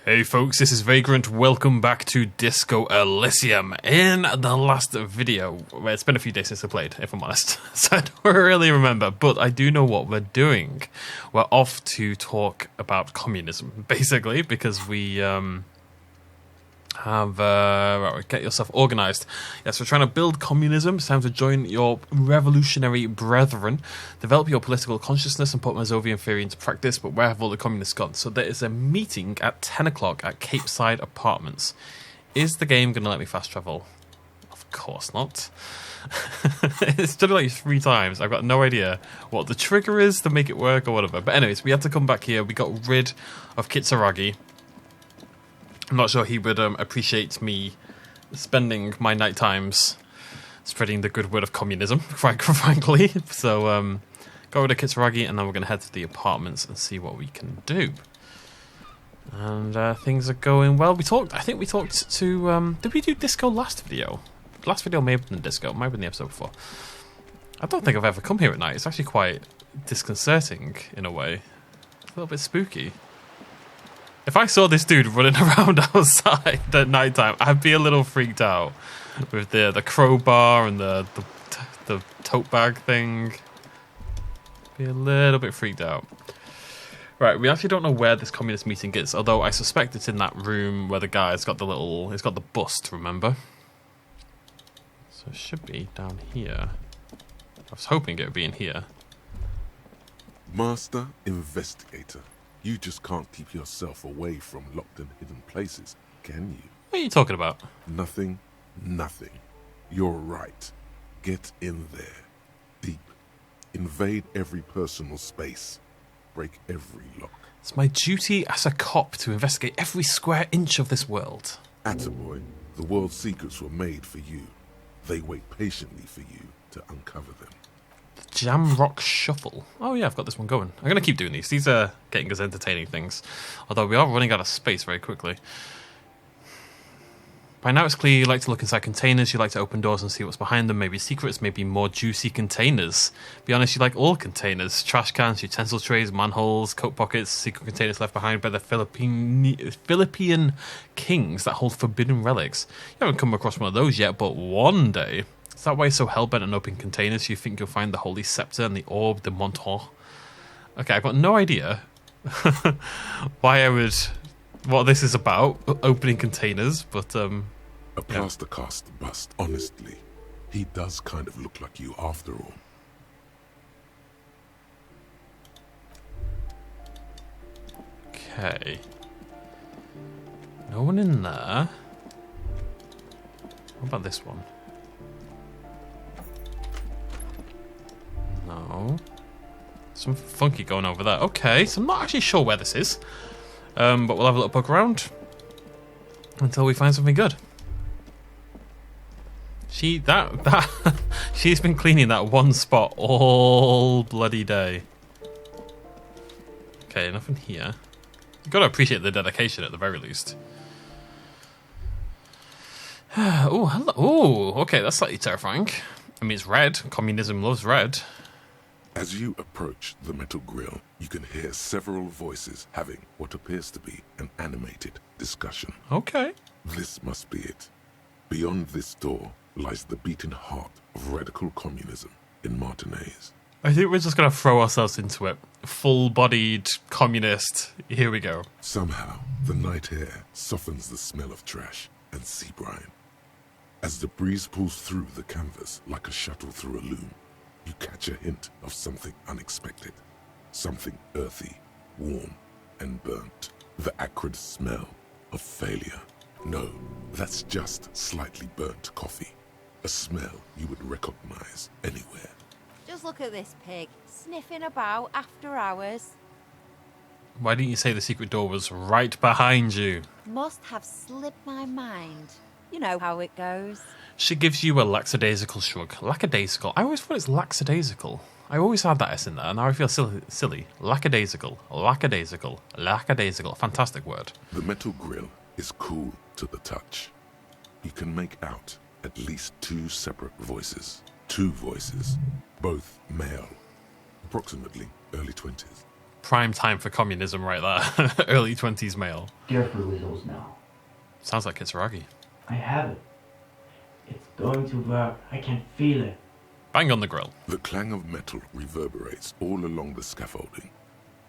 Hey folks, this is Vagrant. Welcome back to Disco Elysium. In the last video, well, it's been a few days since I played, if I'm honest, so I don't really remember, but I do know what we're doing. We're off to talk about communism, basically, because we get yourself organised. Yes, we're trying to build communism. It's time to join your revolutionary brethren, develop your political consciousness and put Mazovian theory into practice. But where have all the communists gone? So there is a meeting at 10 o'clock at Cape Side Apartments. Is the game going to let me fast travel? Of course not. It's done it like 3 times. I've got no idea what the trigger is to make it work or whatever. But anyways, we had to come back here. We got rid of Kitsuragi. I'm not sure he would appreciate me spending my night times spreading the good word of communism, frankly. So, go over to Kitsuragi, and then we're going to head to the apartments and see what we can do. And things are going well. I think we talked to... did we do Disco last video? Last video may have been Disco. It might have been the episode before. I don't think I've ever come here at night. It's actually quite disconcerting, in a way. A little bit spooky. If I saw this dude running around outside at night time, I'd be a little freaked out with the crowbar and the tote bag thing. Be a little bit freaked out. Right, we actually don't know where this communist meeting is, although I suspect it's in that room where the guy's got he's got the bust, remember? So it should be down here. I was hoping it would be in here. Master Investigator. You just can't keep yourself away from locked and hidden places, can you? What are you talking about? Nothing. You're right. Get in there. Deep. Invade every personal space. Break every lock. It's my duty as a cop to investigate every square inch of this world. Attaboy, the world's secrets were made for you. They wait patiently for you to uncover them. Jam Rock Shuffle. Oh yeah, I've got this one going. I'm going to keep doing these. These are getting us entertaining things. Although we are running out of space very quickly. By now it's clear you like to look inside containers, you like to open doors and see what's behind them, maybe secrets, maybe more juicy containers. Be honest, you like all containers. Trash cans, utensil trays, manholes, coat pockets, secret containers left behind by the Philippine kings that hold forbidden relics. You haven't come across one of those yet, but one day... Is that why you're so hellbent on opening containers? You think you'll find the Holy Scepter and the Orbe de Montor? Okay, I've got no idea what this is about, opening containers, but A plaster cast bust, honestly. He does kind of look like you after all. Okay. No one in there. What about this one? No. Something funky going over there. Okay, so I'm not actually sure where this is. But we'll have a little poke around until we find something good. She's been cleaning that one spot all bloody day. Okay, nothing here. You've got to appreciate the dedication at the very least. Oh, hello. Oh, okay, that's slightly terrifying. I mean, it's red. Communism loves red. As you approach the metal grill, you can hear several voices having what appears to be an animated discussion. Okay. This must be it. Beyond this door lies the beating heart of radical communism in Martinez. I think we're just going to throw ourselves into it. Full-bodied communist. Here we go. Somehow, the night air softens the smell of trash and sea brine. As the breeze pulls through the canvas like a shuttle through a loom, you catch a hint of something unexpected. Something earthy, warm, and burnt. The acrid smell of failure. No, that's just slightly burnt coffee. A smell you would recognize anywhere. Just look at this pig, sniffing about after hours. Why didn't you say the secret door was right behind you? Must have slipped my mind. You know how it goes. She gives you a lackadaisical shrug. Lackadaisical. I always thought it's lackadaisical. I always had that S in there, and now I feel silly. Lackadaisical. Lackadaisical. Lackadaisical. Fantastic word. The metal grill is cool to the touch. You can make out at least 2 separate voices. 2 voices, both male, approximately early 20s. prime time for communism right there. Early 20s male. Careful with those now. Sounds like Kitsuragi. I have it. It's going to work. I can feel it. Bang on the grill. The clang of metal reverberates all along the scaffolding.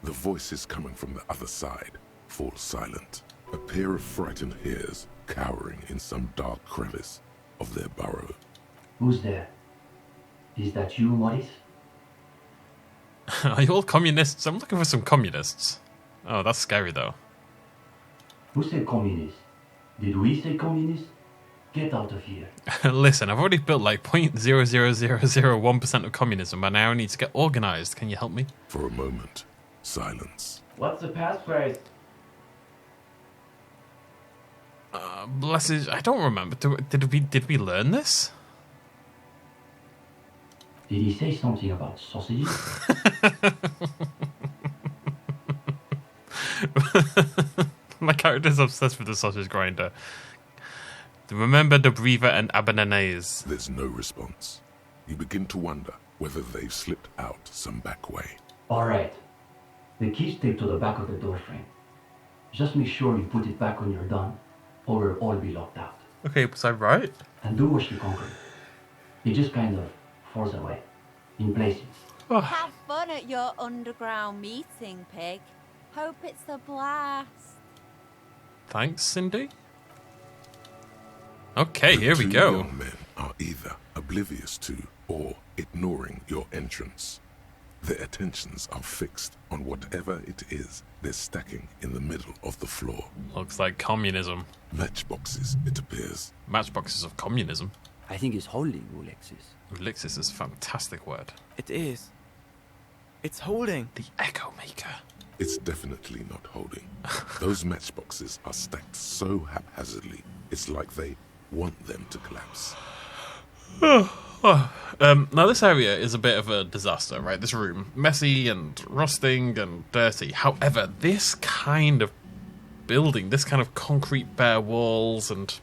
The voices coming from the other side fall silent. A pair of frightened hares cowering in some dark crevice of their burrow. Who's there? Is that you, Morris? Are you all communists? I'm looking for some communists. Oh, that's scary though. Who said communist? Did we say communist? Get out of here. Listen, I've already built like 0.00001% of communism, and now I need to get organized. Can you help me? For a moment, silence. What's the passphrase? Blessed, I don't remember. Did we learn this? Did he say something about sausages? My character's obsessed with the sausage grinder. Remember the breather and abananese. There's no response. You begin to wonder whether they've slipped out some back way. Alright. The key's taped to the back of the door frame. Just make sure you put it back when you're done, or we'll all be locked out. Okay, was I right? And do wash the concrete. It just kind of falls away. In places. Oh, Have fun at your underground meeting, pig. Hope it's a blast. thanks, Cindy. Okay, The here we two go. young men are either oblivious to or ignoring your entrance. Their attentions are fixed on whatever it is they're stacking in the middle of the floor. Looks like communism. Matchboxes, it appears. Matchboxes of communism. I think it's holding, Ulexis. Ulixis is a fantastic word. It is. It's holding. The Echo Maker. It's definitely not holding. Those matchboxes are stacked so haphazardly, it's like they want them to collapse. Now this area is a bit of a disaster, right? This room, messy and rusting and dirty. However, this kind of building, this kind of concrete bare walls and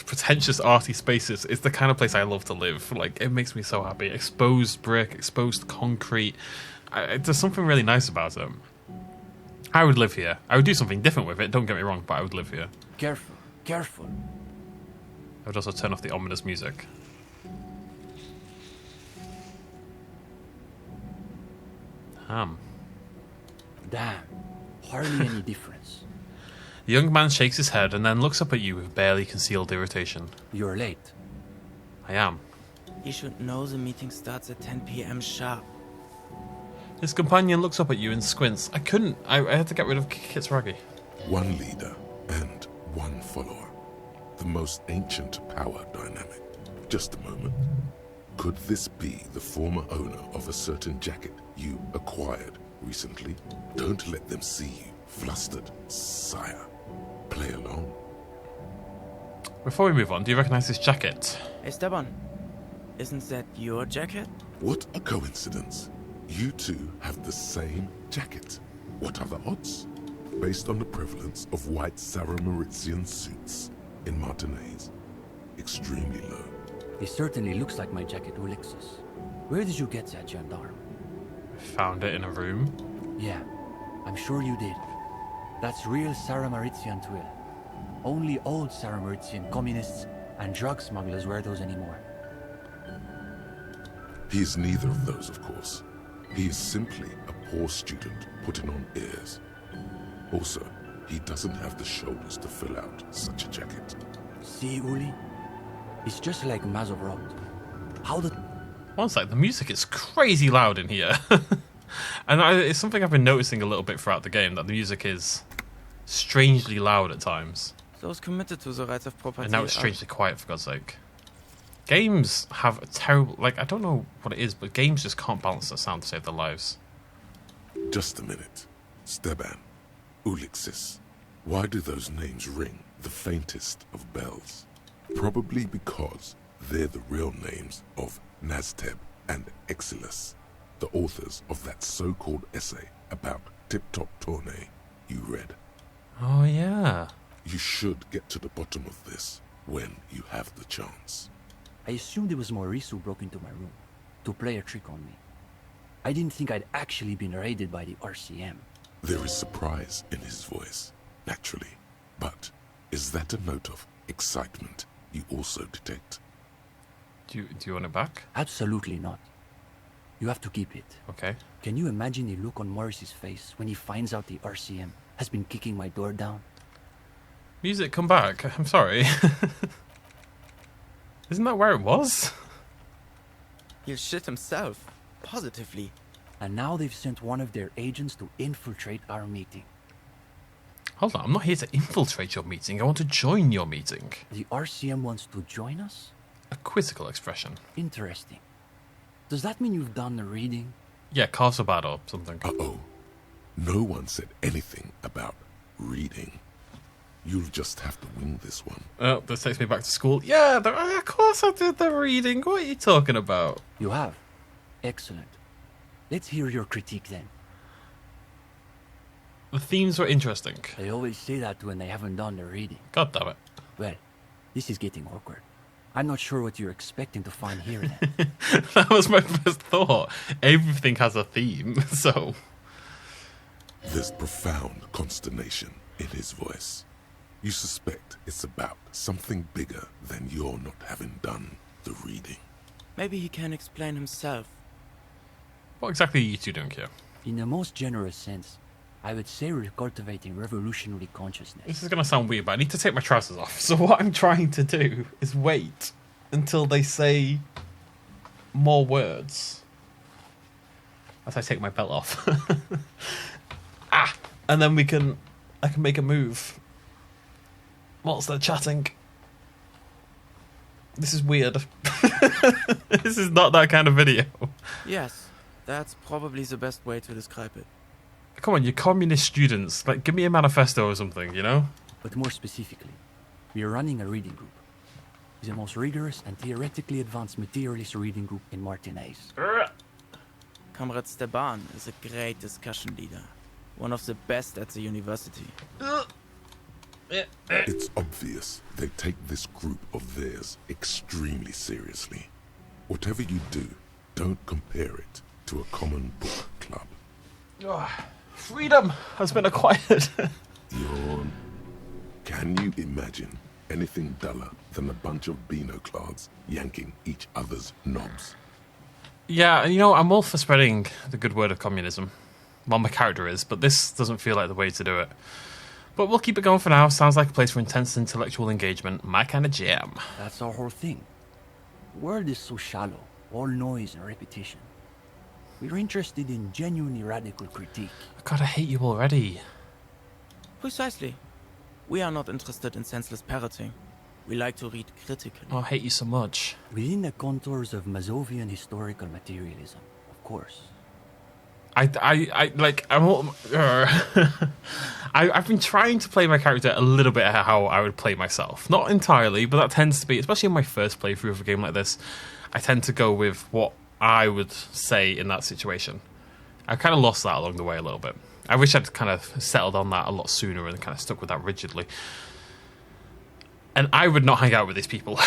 pretentious arty spaces is the kind of place I love to live. Like, it makes me so happy. Exposed brick, exposed concrete. There's something really nice about it. I would live here. I would do something different with it, don't get me wrong, but I would live here. Careful, careful. I would also turn off the ominous music. Damn, hardly any difference. The young man shakes his head and then looks up at you with barely concealed irritation. You're late. I am. You should know the meeting starts at 10 p.m. sharp. His companion looks up at you and squints. I had to get rid of Kitsuragi. One leader and one follower. The most ancient power dynamic. Just a moment. Could this be the former owner of a certain jacket you acquired recently? Don't let them see you flustered, sire. Play along. Before we move on, do you recognize this jacket? Hey, Esteban, isn't that your jacket? What a coincidence. You two have the same jacket. What are the odds? Based on the prevalence of white Sarah-Mauritian suits in Martinaise, extremely low. It certainly looks like my jacket, Ulexis. Where did you get that, gendarme? I found it in a room. Yeah, I'm sure you did. That's real Sarah-Mauritian twill. Only old Sarah-Mauritian communists and drug smugglers wear those anymore. He is neither of those, of course. He is simply a poor student putting on airs. Also, he doesn't have the shoulders to fill out such a jacket. See, Uli? It's just like Mazovrot. How the... One sec, the music is crazy loud in here. And it's something I've been noticing a little bit throughout the game, that the music is strangely loud at times. Those committed to the rights of property. And now it's strangely quiet, for God's sake. Games have a terrible... Like, I don't know what it is, but games just can't balance the sound to save their lives. Just a minute. Steban, Ulixis. Why do those names ring the faintest of bells? Probably because they're the real names of Nazteb and Exilus, the authors of that so-called essay about Tip-Top Tournay you read. Oh, yeah. You should get to the bottom of this when you have the chance. I assumed it was Maurice who broke into my room to play a trick on me. I didn't think I'd actually been raided by the RCM. There is surprise in his voice, naturally. But is that a note of excitement you also detect? Do you want it back? Absolutely not. You have to keep it. Okay. Can you imagine the look on Morris's face when he finds out the RCM has been kicking my door down? Music, come back. I'm sorry. Isn't that where it was? He'll shit himself. Positively. And now they've sent one of their agents to infiltrate our meeting. Hold on, I'm not here to infiltrate your meeting. I want to join your meeting. The RCM wants to join us? A quizzical expression. Interesting. Does that mean you've done the reading? Yeah, carves are bad or something. Uh-oh. No one said anything about reading. You'll just have to wing this one. Oh, this takes me back to school. Yeah, of course I did the reading. What are you talking about? You have. Excellent. Let's hear your critique then. The themes were interesting. They always say that when they haven't done the reading. God damn it. Well, this is getting awkward. I'm not sure what you're expecting to find here then. That was my first thought. Everything has a theme, so... There's profound consternation in his voice. You suspect it's about something bigger than your not having done the reading. Maybe he can explain himself. What exactly are you two doing here? In the most generous sense, I would say we're cultivating revolutionary consciousness. This is going to sound weird, but I need to take my trousers off. So what I'm trying to do is wait until they say more words. As I take my belt off. And then I can make a move. Whilst they're chatting. This is weird. This is not that kind of video. Yes, that's probably the best way to describe it. Come on, you communist students. Like, give me a manifesto or something, you know? But more specifically, we are running a reading group. It's the most rigorous and theoretically advanced materialist reading group in Martinaise. Comrade Steban is a great discussion leader. One of the best at the university. It's obvious they take this group of theirs extremely seriously. Whatever you do, don't compare it to a common book club. Freedom has been acquired. Yawn. Can you imagine anything duller than a bunch of Beano clods yanking each other's knobs? Yeah, and you know, I'm all for spreading the good word of communism. Well, my character is, but this doesn't feel like the way to do it. But we'll keep it going for now. Sounds like a place for intense intellectual engagement. My kind of jam. That's our whole thing. The world is so shallow, all noise and repetition. We're interested in genuinely radical critique. God, I hate you already. Precisely. We are not interested in senseless parroting. We like to read critically. Oh, I hate you so much. Within the contours of Mazovian historical materialism, of course. I've been trying to play my character a little bit how I would play myself. Not entirely, but that tends to be, especially in my first playthrough of a game like this, I tend to go with what I would say in that situation. I kind of lost that along the way a little bit. I wish I'd kind of settled on that a lot sooner and kind of stuck with that rigidly. And I would not hang out with these people.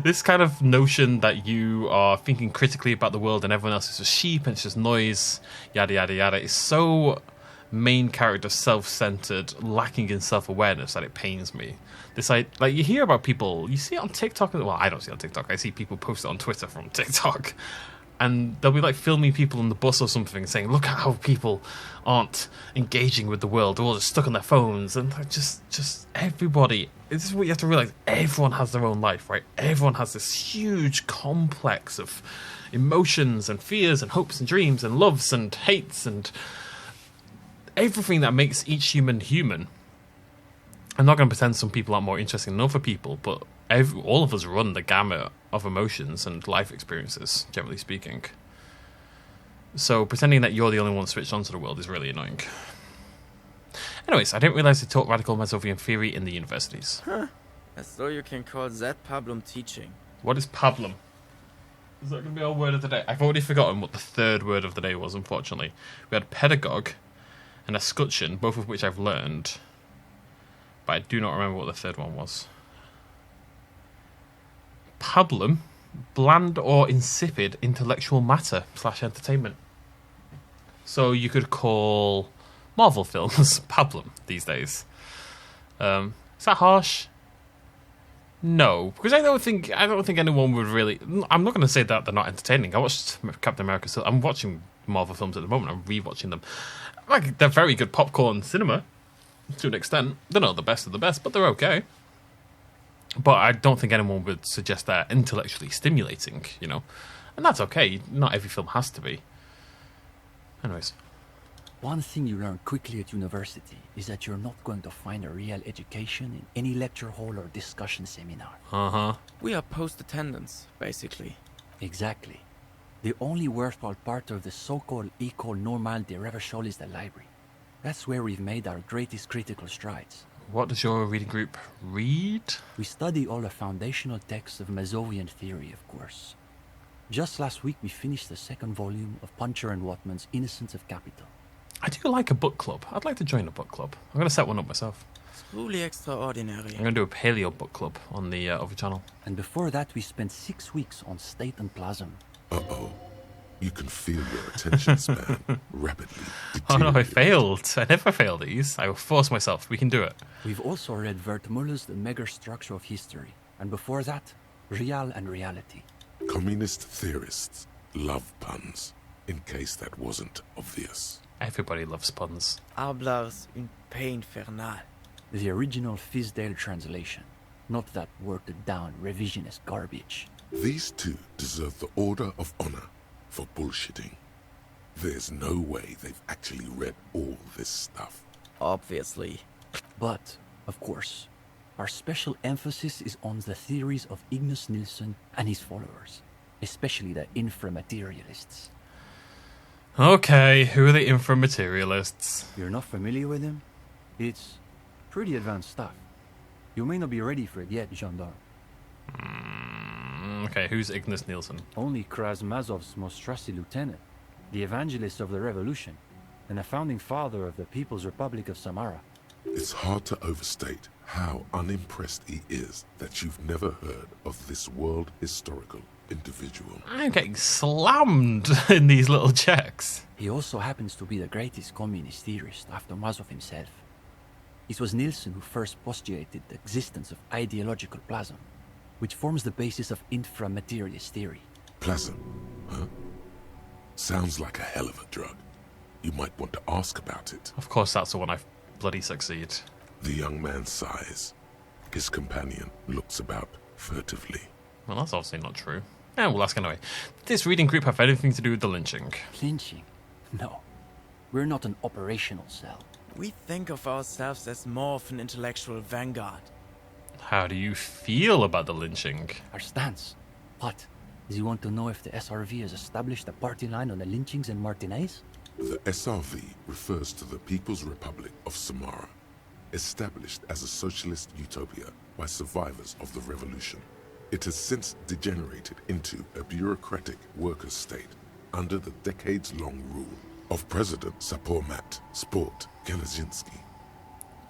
This kind of notion that you are thinking critically about the world and everyone else is just sheep and it's just noise, yada yada yada, is so main character self-centered, lacking in self-awareness that it pains me. This, like, you hear about people, you see it on TikTok. Well, I don't see it on TikTok. I see people post it on Twitter from TikTok. And they'll be like filming people on the bus or something saying, look at how people aren't engaging with the world. They're all just stuck on their phones. And like, just everybody. This is what you have to realize. Everyone has their own life, right? Everyone has this huge complex of emotions and fears and hopes and dreams and loves and hates and everything that makes each human human. I'm not going to pretend some people aren't more interesting than other people, but all of us run the gamut of emotions and life experiences, generally speaking. So pretending that you're the only one switched onto the world is really annoying. Anyways, I didn't realise they taught radical Mazovian theory in the universities. Huh. As though you can call that pablum teaching. What is pablum? Is that going to be our word of the day? I've already forgotten what the third word of the day was, unfortunately. We had pedagogue and escutcheon, both of which I've learned. But I do not remember what the third one was. Pablum bland or insipid intellectual matter / entertainment. So you could call Marvel films pablum these days. Is that harsh? No, because I don't think anyone would really. I'm not going to say that they're not entertaining. I watched Captain America. So I'm watching Marvel films at the moment. I'm rewatching them. Like, they're very good popcorn cinema to an extent. They're not the best of the best, but they're okay. But I don't think anyone would suggest they're intellectually stimulating, you know, and that's okay. Not every film has to be. Anyways. One thing you learn quickly at university is that you're not going to find a real education in any lecture hall or discussion seminar. Uh-huh. We are post-attendance, basically. Exactly. The only worthwhile part of the so-called École Normale de Reversol is the library. That's where we've made our greatest critical strides. What does your reading group read? We study all the foundational texts of Mazovian theory, of course. Just last week we finished the second volume of Puncher and Watman's Innocence of Capital. I do like a book club. I'd like to join a book club. I'm going to set one up myself. It's truly extraordinary. I'm going to do a paleo book club on the other channel. And before that we spent 6 weeks on State and Plasm. Uh-oh. You can feel your attention span rapidly Oh no, I deteriorating. failed. I never fail these. I will force myself. We can do it. We've also read Wertmüller's The Megastructure of History. And before that, Real and Reality. Communist theorists love puns, in case that wasn't obvious. Everybody loves puns. Hablars une paix infernale. The original Fizdale translation. Not that watered down revisionist garbage. These two deserve the Order of Honor for bullshitting. There's no way they've actually read all this stuff. Obviously. But, of course, our special emphasis is on the theories of Ignace Nilsson and his followers, especially the inframaterialists. Okay, who are the inframaterialists? You're not familiar with him? It's pretty advanced stuff. You may not be ready for it yet, gendarme. Okay, who's Ignace Nielsen? Only Krasmazov's most trusted lieutenant, the evangelist of the revolution, and the founding father of the People's Republic of Samara. It's hard to overstate how unimpressed he is that you've never heard of this world historical individual. I'm getting slammed in these little checks. He also happens to be the greatest communist theorist after Mazov himself. It was Nilsson who first postulated the existence of ideological plasm, which forms the basis of inframaterialist theory. Plasm, huh? Sounds like a hell of a drug. You might want to ask about it. Of course, that's the one I bloody succeed. The young man sighs. His companion looks about furtively. Well, that's obviously not true. Yeah, we'll ask anyway. Did this reading group have anything to do with the lynching? Lynching? No. We're not an operational cell. We think of ourselves as more of an intellectual vanguard. How do you feel about the lynching? Our stance. What? Do you want to know if the SRV has established a party line on the lynchings in Martinez? The SRV refers to the People's Republic of Samara, established as a socialist utopia by survivors of the revolution. It has since degenerated into a bureaucratic workers' state under the decades-long rule of President Sapormat Sport Kenazinski.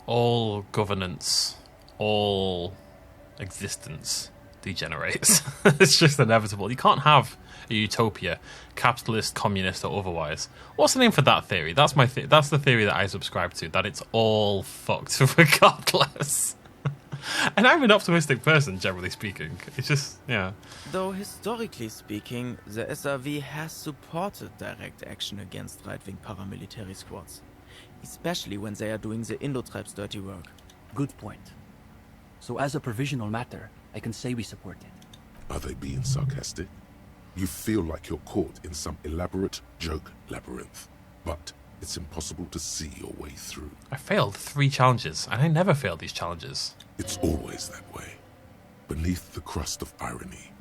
All governance, all existence degenerates. It's just inevitable. You can't have a utopia, capitalist, communist, or otherwise. What's the name for that theory? That's my that's the theory that I subscribe to, that it's all fucked regardless. And I'm an optimistic person, generally speaking. It's just, yeah. Though historically speaking, the SRV has supported direct action against right-wing paramilitary squads, especially when they are doing the Indo-tribes' dirty work. Good point. So as a provisional matter, I can say we support it. Are they being sarcastic? You feel like you're caught in some elaborate joke labyrinth, but it's impossible to see your way through. I failed 3 challenges, and I never failed these challenges. It's always that way. Beneath the crust of irony,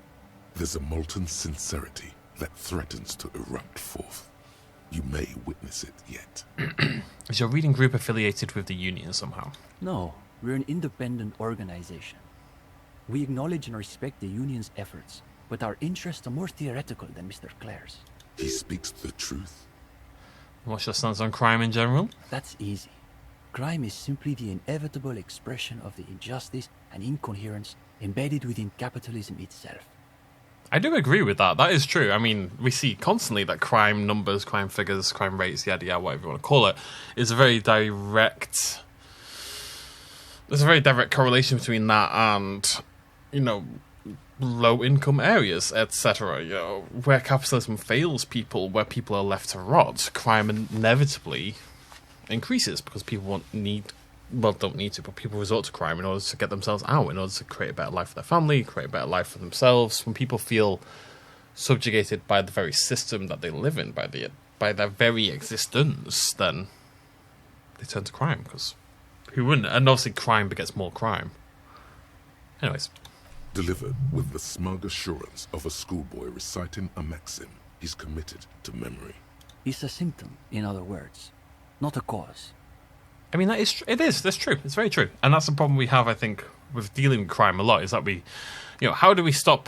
there's a molten sincerity that threatens to erupt forth. You may witness it yet. Is your reading group affiliated with the Union somehow? No, we're an independent organization. We acknowledge and respect the Union's efforts, but our interests are more theoretical than Mr. Clare's. He speaks the truth. What's your stance on crime in general? That's easy. Crime is simply the inevitable expression of the injustice and incoherence embedded within capitalism itself. I do agree with that. That is true. I mean, we see constantly that crime numbers, crime figures, crime rates, yada yada, whatever you want to call it, is a very direct. There's a very direct correlation between that and, low income areas, etc. Where capitalism fails people, where people are left to rot, crime inevitably increases because people don't need to, but people resort to crime in order to get themselves out, in order to create a better life for their family, create a better life for themselves. When people feel subjugated by the very system that they live in, by their very existence, then they turn to crime, because who wouldn't? And obviously crime begets more crime. Anyways. Delivered with the smug assurance of a schoolboy reciting a maxim he's committed to memory. It's a symptom, in other words, not a cause. I mean, that's true. It's very true. And that's the problem we have, I think, with dealing with crime a lot, is that we, how do we stop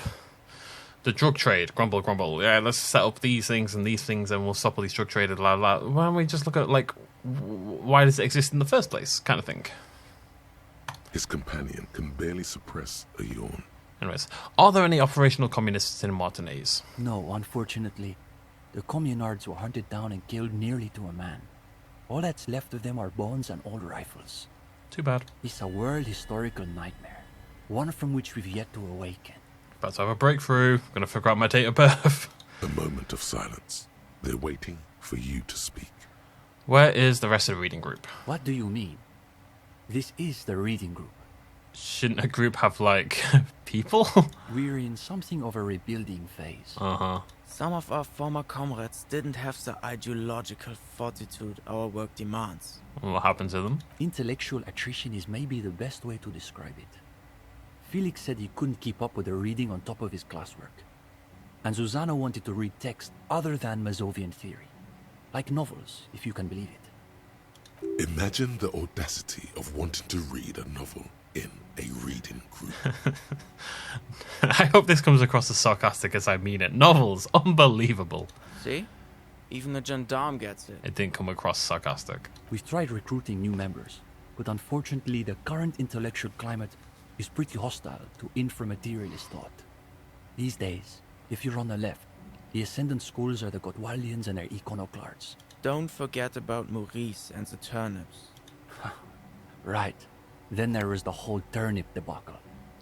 the drug trade? Grumble, grumble. Yeah, let's set up these things and we'll stop all these drug traders, la, la. Why don't we just look at, why does it exist in the first place, kind of thing? His companion can barely suppress a yawn. Anyways, are there any operational communists in Martinez? No, unfortunately. The communards were hunted down and killed nearly to a man. All that's left of them are bones and old rifles. Too bad. It's a world historical nightmare, one from which we've yet to awaken. About to have a breakthrough. I'm gonna figure out my date of birth. A moment of silence. They're waiting for you to speak. Where is the rest of the reading group? What do you mean? This is the reading group. Shouldn't a group have, people? We're in something of a rebuilding phase. Uh-huh. Some of our former comrades didn't have the ideological fortitude our work demands. What happened to them? Intellectual attrition is maybe the best way to describe it. Felix said he couldn't keep up with the reading on top of his classwork. And Susanna wanted to read text other than Mazovian theory. Like novels, if you can believe it. Imagine the audacity of wanting to read a novel in a reading group. I hope this comes across as sarcastic as I mean it. Novels, unbelievable. See? Even the gendarme gets it. It didn't come across sarcastic. We've tried recruiting new members, but unfortunately the current intellectual climate is pretty hostile to inframaterialist thought. These days, if you're on the left, the ascendant schools are the Gotwaldians and their iconoclasts. Don't forget about Maurice and the turnips. Right. Then there was the whole turnip debacle.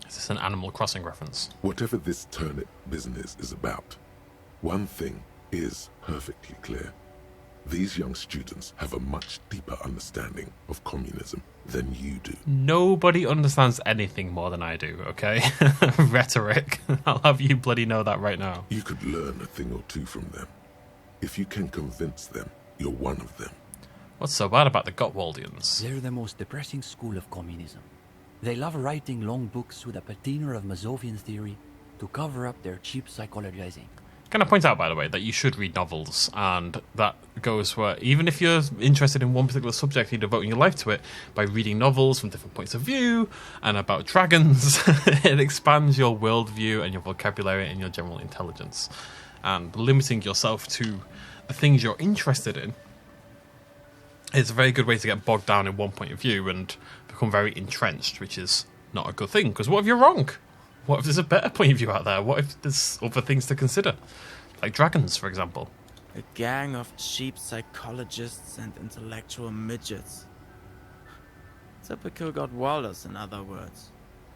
Is this an Animal Crossing reference? Whatever this turnip business is about, one thing is perfectly clear. These young students have a much deeper understanding of communism than you do. Nobody understands anything more than I do, okay? Rhetoric. I'll have you bloody know that right now. You could learn a thing or two from them. If you can convince them you're one of them. What's so bad about the Gotwaldians? They're the most depressing school of communism. They love writing long books with a patina of Mazovian theory to cover up their cheap psychologizing. Can I point out, by the way, that you should read novels, and that goes where, even if you're interested in one particular subject, you're devoting your life to it, by reading novels from different points of view, and about dragons, it expands your worldview and your vocabulary and your general intelligence. And limiting yourself to the things you're interested in, it's a very good way to get bogged down in one point of view and become very entrenched, which is not a good thing, because what if you're wrong? What if there's a better point of view out there? What if there's other things to consider? Like dragons, for example. A gang of cheap psychologists and intellectual midgets. Typical Gottwalders, in other words.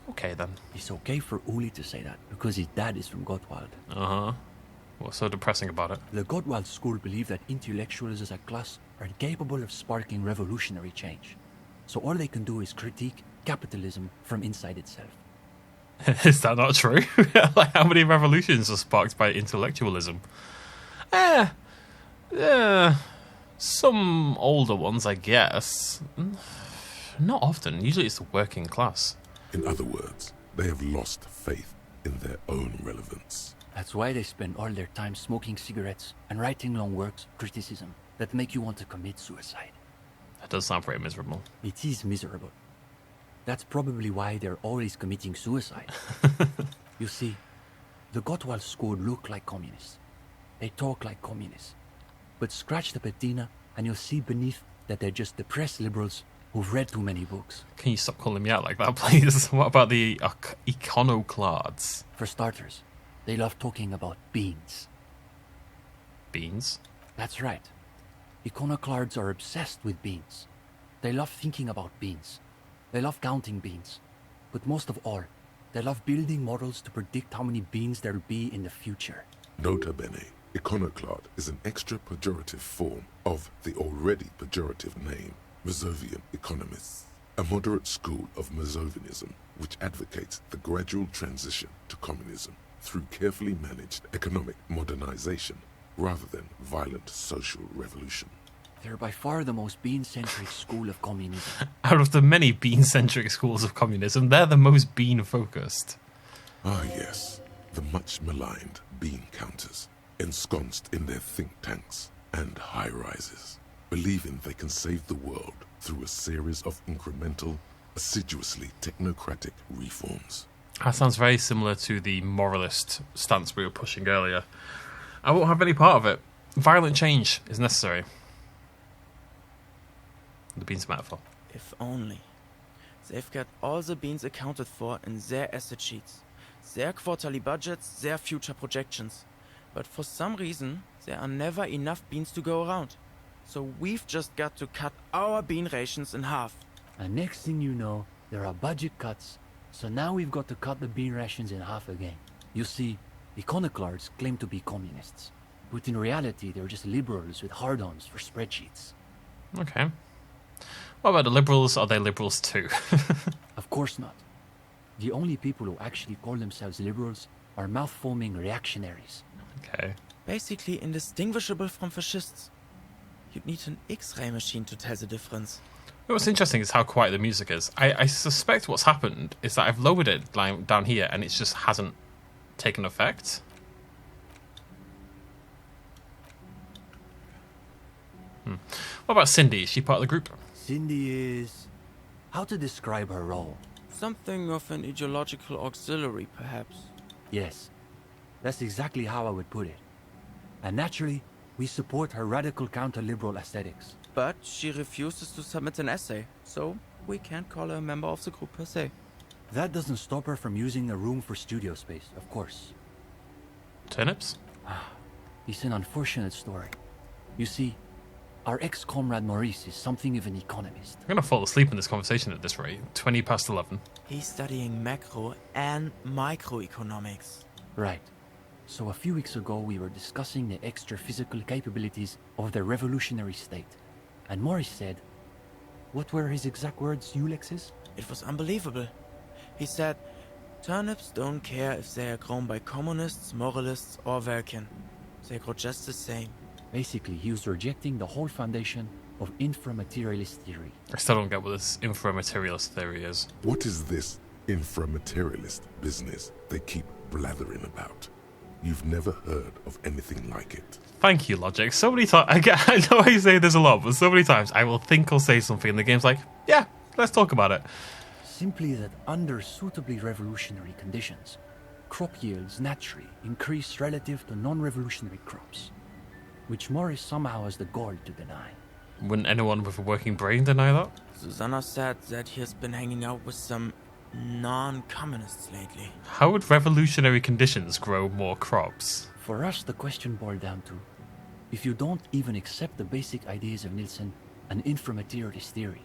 Okay, then. It's okay for Uli to say that, because his dad is from Gottwald. Uh-huh. What's so depressing about it? The Gottwald school believe that intellectuals as a class are capable of sparking revolutionary change. So all they can do is critique capitalism from inside itself. Is that not true? Like, how many revolutions are sparked by intellectualism? Some older ones, I guess. Not often. Usually it's the working class. In other words, they have lost faith in their own relevance. That's why they spend all their time smoking cigarettes and writing long works of criticism that make you want to commit suicide. That does sound pretty miserable. It is miserable. That's probably why they're always committing suicide. You see, the Gottwald school look like communists. They talk like communists. But scratch the patina and you'll see beneath that they're just depressed liberals who've read too many books. Can you stop calling me out like that, please? What about the iconoclasts? For starters, They love talking about beans. Beans? That's right. Iconoclasts are obsessed with beans. They love thinking about beans. They love counting beans. But most of all, they love building models to predict how many beans there'll be in the future. Nota bene, iconoclast is an extra pejorative form of the already pejorative name, Mazovian economists, a moderate school of Mazovianism which advocates the gradual transition to communism through carefully managed economic modernization rather than violent social revolution. They're by far the most bean-centric school of communism. Out of the many bean-centric schools of communism, they're the most bean-focused. Ah yes, the much maligned bean counters, ensconced in their think tanks and high-rises, believing they can save the world through a series of incremental, assiduously technocratic reforms. That sounds very similar to the moralist stance we were pushing earlier. I won't have any part of it. Violent change is necessary. The beans metaphor. If only. They've got all the beans accounted for in their asset sheets, their quarterly budgets, their future projections. But for some reason, there are never enough beans to go around. So we've just got to cut our bean rations in half. And next thing you know, there are budget cuts, so now we've got to cut the bean rations in half again. You see, iconoclasts claim to be communists, but in reality they're just liberals with hard-ons for spreadsheets. Okay. What about the liberals? Are they liberals too? Of course not. The only people who actually call themselves liberals are mouth-foaming reactionaries. Okay. Basically indistinguishable from fascists. You'd need an X-ray machine to tell the difference. What's interesting is how quiet the music is. I suspect what's happened is that I've lowered it down here and it just hasn't taken effect. What about Cindy? Is she part of the group? Cindy is... how to describe her role? Something of an ideological auxiliary, perhaps. Yes, that's exactly how I would put it. And naturally, we support her radical counter-liberal aesthetics. But she refuses to submit an essay, so we can't call her a member of the group per se. That doesn't stop her from using the room for studio space, of course. Turnips? It's an unfortunate story. You see, our ex-comrade Maurice is something of an economist. I'm going to fall asleep in this conversation at this rate. 20 past 11. He's studying macro and microeconomics. Right. So a few weeks ago we were discussing the extra physical capabilities of the revolutionary state. And Maurice said... what were his exact words, Ulex's? It was unbelievable. He said, turnips don't care if they are grown by communists, moralists or Vulcan. They grow just the same. Basically, he was rejecting the whole foundation of inframaterialist theory. I still don't get what this inframaterialist theory is. What is this inframaterialist business they keep blathering about? You've never heard of anything like it. Thank you, Logic. So many times, I know I say this a lot, but so many times I will think or say something and the game's like, yeah, let's talk about it. Simply that under suitably revolutionary conditions, crop yields naturally increase relative to non-revolutionary crops, which Morris somehow has the gall to deny. Wouldn't anyone with a working brain deny that? Susanna said that he has been hanging out with some non-communists lately. How would revolutionary conditions grow more crops? For us, the question boiled down to, if you don't even accept the basic ideas of Nielsen and inframaterialist theory,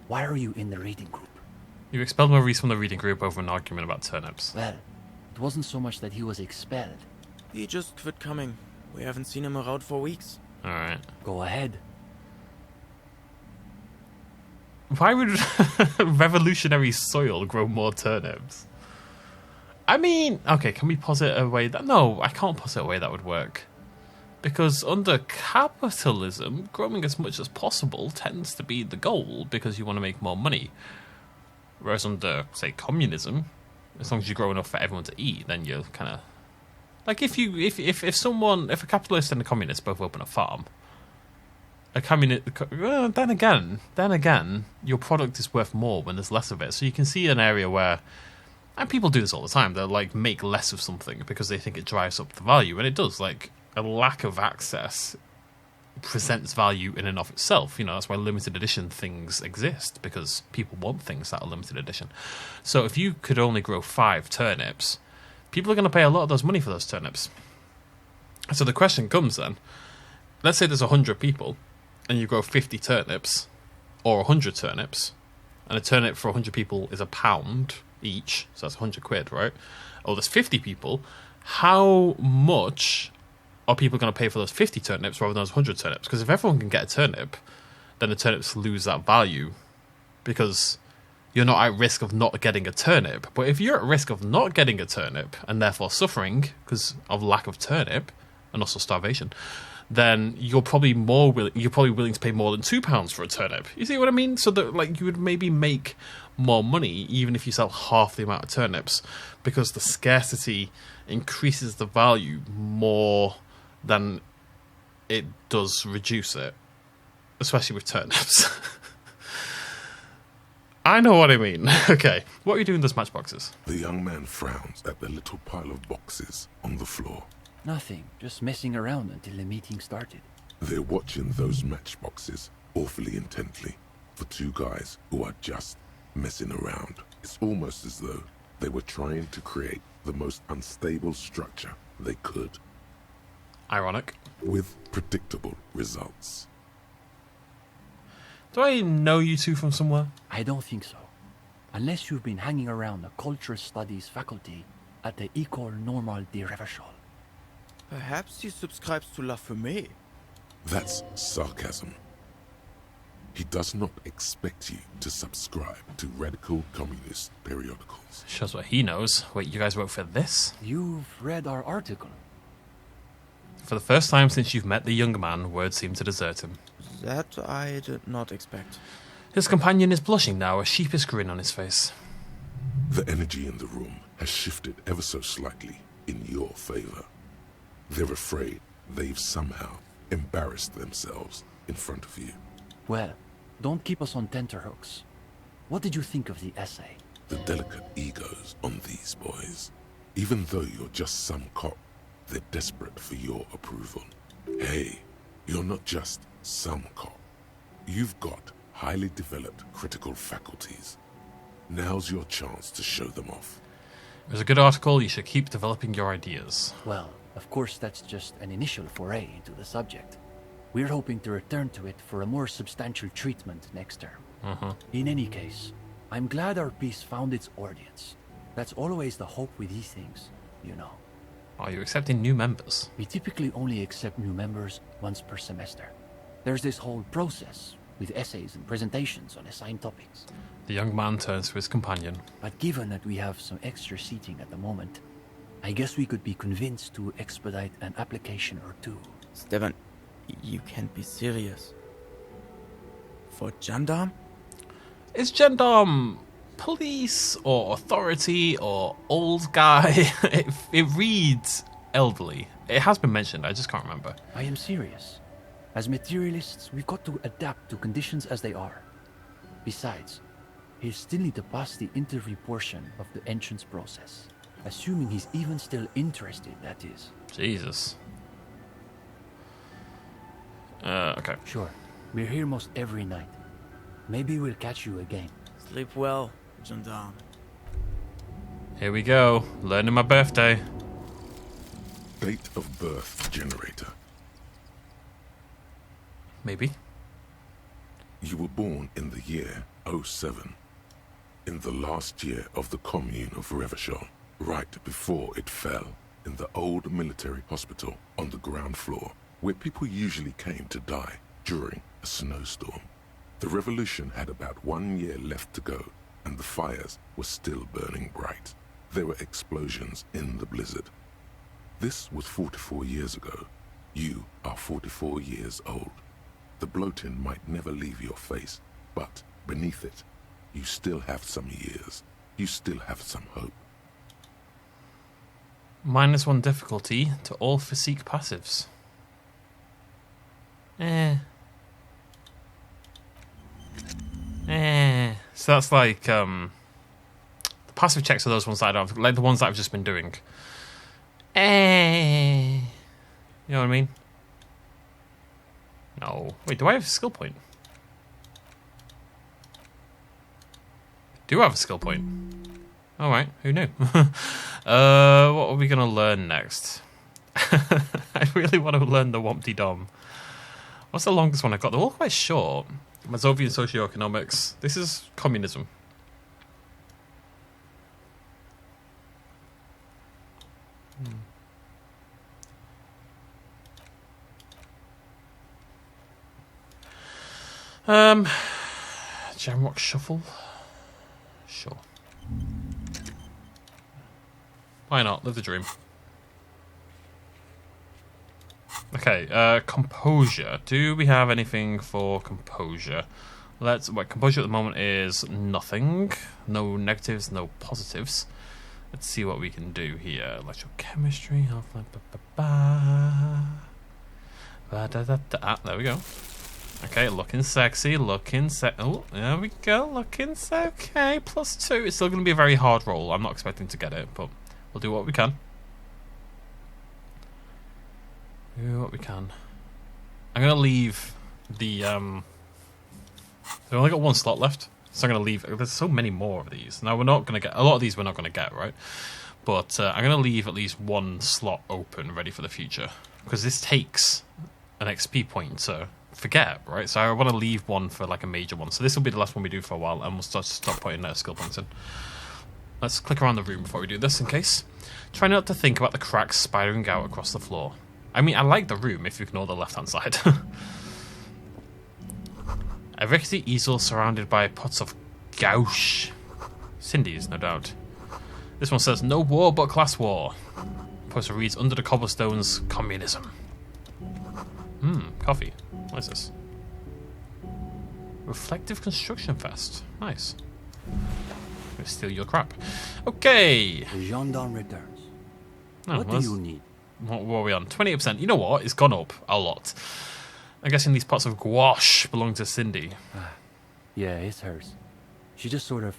why are you in the reading group? You expelled Maurice from the reading group over an argument about turnips. Well, it wasn't so much that he was expelled. He just quit coming. We haven't seen him around for weeks. Alright. Go ahead. Why would revolutionary soil grow more turnips? I mean, okay, can we posit a way that... No, I can't posit a way that would work. Because under capitalism, growing as much as possible tends to be the goal because you want to make more money. Whereas under, say, communism, as long as you grow enough for everyone to eat, then you're kind of... Like, if a capitalist and a communist both open a farm, a communist... Well, then again, your product is worth more when there's less of it. So you can see an area where... And people do this all the time. They'll, like, make less of something because they think it drives up the value. And it does. Like, a lack of access presents value in and of itself. You know, that's why limited edition things exist, because people want things that are limited edition. So if you could only grow 5 turnips, people are going to pay a lot of those money for those turnips. So the question comes then, let's say there's 100 people, and you grow 50 turnips, or 100 turnips, and a turnip for 100 people is £1 each, so that's 100 quid, right? Oh, there's 50 people. How much are people going to pay for those 50 turnips rather than those 100 turnips? Because if everyone can get a turnip, then the turnips lose that value, because you're not at risk of not getting a turnip. But if you're at risk of not getting a turnip, and therefore suffering because of lack of turnip, and also starvation, then you're probably willing to pay more than £2 for a turnip. You see what I mean? So that, like, you would maybe make more money even if you sell half the amount of turnips, because the scarcity increases the value more than it does reduce it, especially with turnips. I know what I mean. Okay, what are you doing with those matchboxes? The young man frowns at the little pile of boxes on the floor. Nothing, just messing around until the meeting started. They're watching those matchboxes awfully intently. For two guys who are just messing around, it's almost as though they were trying to create the most unstable structure they could. Ironic. With predictable results. Do I know you two from somewhere? I don't think so. Unless you've been hanging around the Cultural Studies faculty at the École Normale de Révachol. Perhaps he subscribes to La Fumée. That's sarcasm. He does not expect you to subscribe to radical communist periodicals. Shows what he knows. Wait, you guys wrote for this? You've read our article. For the first time since you've met the young man, words seem to desert him. That I did not expect. His companion is blushing now, a sheepish grin on his face. The energy in the room has shifted ever so slightly in your favor. They're afraid they've somehow embarrassed themselves in front of you. Well, don't keep us on tenterhooks. What did you think of the essay? The delicate egos on these boys. Even though you're just some cop, they're desperate for your approval. Hey, you're not just some cop. You've got highly developed critical faculties. Now's your chance to show them off. It was a good article. You should keep developing your ideas. Well, of course that's just an initial foray into the subject. We're hoping to return to it for a more substantial treatment next term. In any case, I'm glad our piece found its audience. That's always the hope with these things, you know. Are you accepting new members? We typically only accept new members once per semester. There's this whole process with essays and presentations on assigned topics. The young man turns to his companion. But given that we have some extra seating at the moment, I guess we could be convinced to expedite an application or two. Stefan, you can't be serious. For gendarme? Is gendarme police or authority or old guy? It reads elderly. It has been mentioned, I just can't remember. I am serious. As materialists, we've got to adapt to conditions as they are. Besides, he'll still need to pass the interview portion of the entrance process. Assuming he's even still interested, that is. Jesus. Okay. Sure. We're here most every night. Maybe we'll catch you again. Sleep well, gendarme. Here we go. Learning my birthday. Date of birth generator. Maybe. You were born in the year 07. In the last year of the commune of Révachol. Right before it fell, in the old military hospital on the ground floor, where people usually came to die during a snowstorm. The revolution had about 1 year left to go, and the fires were still burning bright. There were explosions in the blizzard. This was 44 years ago. You are 44 years old. The bloating might never leave your face, but beneath it, you still have some years. You still have some hope. -1 difficulty to all physique passives. So that's like, the passive checks are those ones that I don't have, like the ones that I've just been doing. You know what I mean? No. Wait, do I have a skill point? Do have a skill point. Alright, who knew? What are we going to learn next? I really want to learn the Wompty Dom. What's the longest one I got? They're all quite short. Mazovian socioeconomics. This is communism. Jamrock Shuffle? Sure. Why not? Live the dream. Okay, composure. Do we have anything for composure? Composure at the moment is nothing. No negatives, no positives. Let's see what we can do here. Electrochemistry, half-life, there we go. Okay, looking sexy, oh, there we go, looking so okay, +2. It's still going to be a very hard roll. I'm not expecting to get it, but we'll do what we can. Do what we can. I'm going to leave the, I've only got one slot left, so I'm going to leave, there's so many more of these. Now, we're not going to get, a lot of these we're not going to get, right? But I'm going to leave at least one slot open, ready for the future. Because this takes an XP point to forget, right? So I want to leave one for like a major one. So this will be the last one we do for a while, and we'll stop putting skill points in. Let's click around the room before we do this, in case. Try not to think about the cracks spidering out across the floor. I mean, I like the room if you ignore the left-hand side. A rickety easel surrounded by pots of gouache. Cindy's, no doubt. This one says, no war but class war. Poster reads, under the cobblestones, communism. Coffee. What is this? Reflective Construction Fest. Nice. Gonna steal your crap. Okay. The gendarme returns. Oh, What do you need? What are we on? 28%. You know what? It's gone up a lot. I'm guessing these pots of gouache belong to Cindy. Yeah, it's hers. She just sort of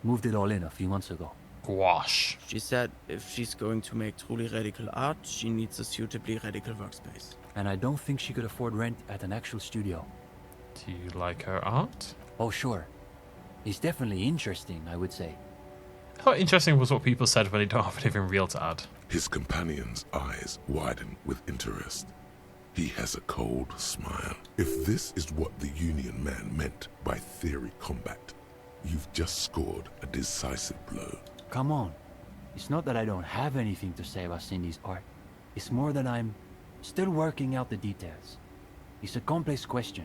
moved it all in a few months ago. Gouache. She said if she's going to make truly radical art, she needs a suitably radical workspace. And I don't think she could afford rent at an actual studio. Do you like her art? Oh, sure. It's definitely interesting, I would say. I thought interesting was what people said when they don't have anything real to add. His companion's eyes widen with interest. He has a cold smile. If this is what the Union man meant by theory combat, you've just scored a decisive blow. Come on. It's not that I don't have anything to say about Cindy's art. It's more that I'm still working out the details. It's a complex question.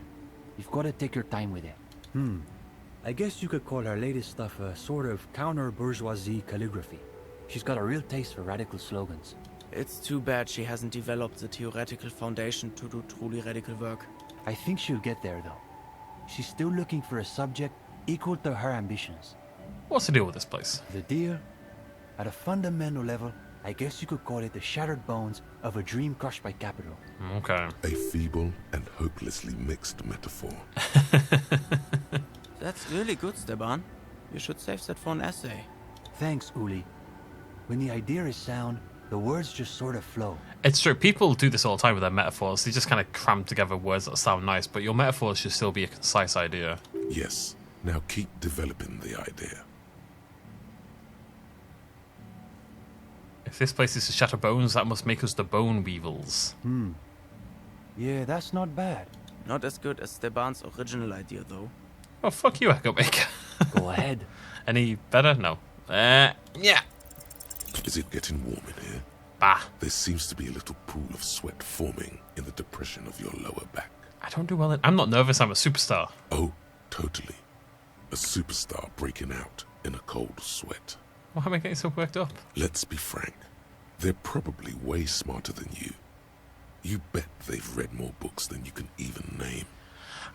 You've got to take your time with it. I guess you could call her latest stuff a sort of counter-bourgeoisie calligraphy. She's got a real taste for radical slogans. It's too bad she hasn't developed the theoretical foundation to do truly radical work. I think she'll get there, though. She's still looking for a subject equal to her ambitions. What's the deal with this place? The deal? At a fundamental level, I guess you could call it the shattered bones of a dream crushed by capital. Okay. A feeble and hopelessly mixed metaphor. That's really good, Steban. You should save that for an essay. Thanks, Uli. When the idea is sound, the words just sort of flow. It's true. People do this all the time with their metaphors. They just kind of cram together words that sound nice, but your metaphors should still be a concise idea. Yes. Now keep developing the idea. If this place is to shatter bones, that must make us the bone weevils. Yeah, that's not bad. Not as good as Steban's original idea, though. Oh, fuck you, Echo Maker. Go ahead. Any better? No. Yeah. Is it getting warm in here? Bah. There seems to be a little pool of sweat forming in the depression of your lower back. I don't do well in... I'm not nervous, I'm a superstar. Oh, totally. A superstar breaking out in a cold sweat. Why am I getting so worked up? Let's be frank. They're probably way smarter than you. You bet they've read more books than you can even name.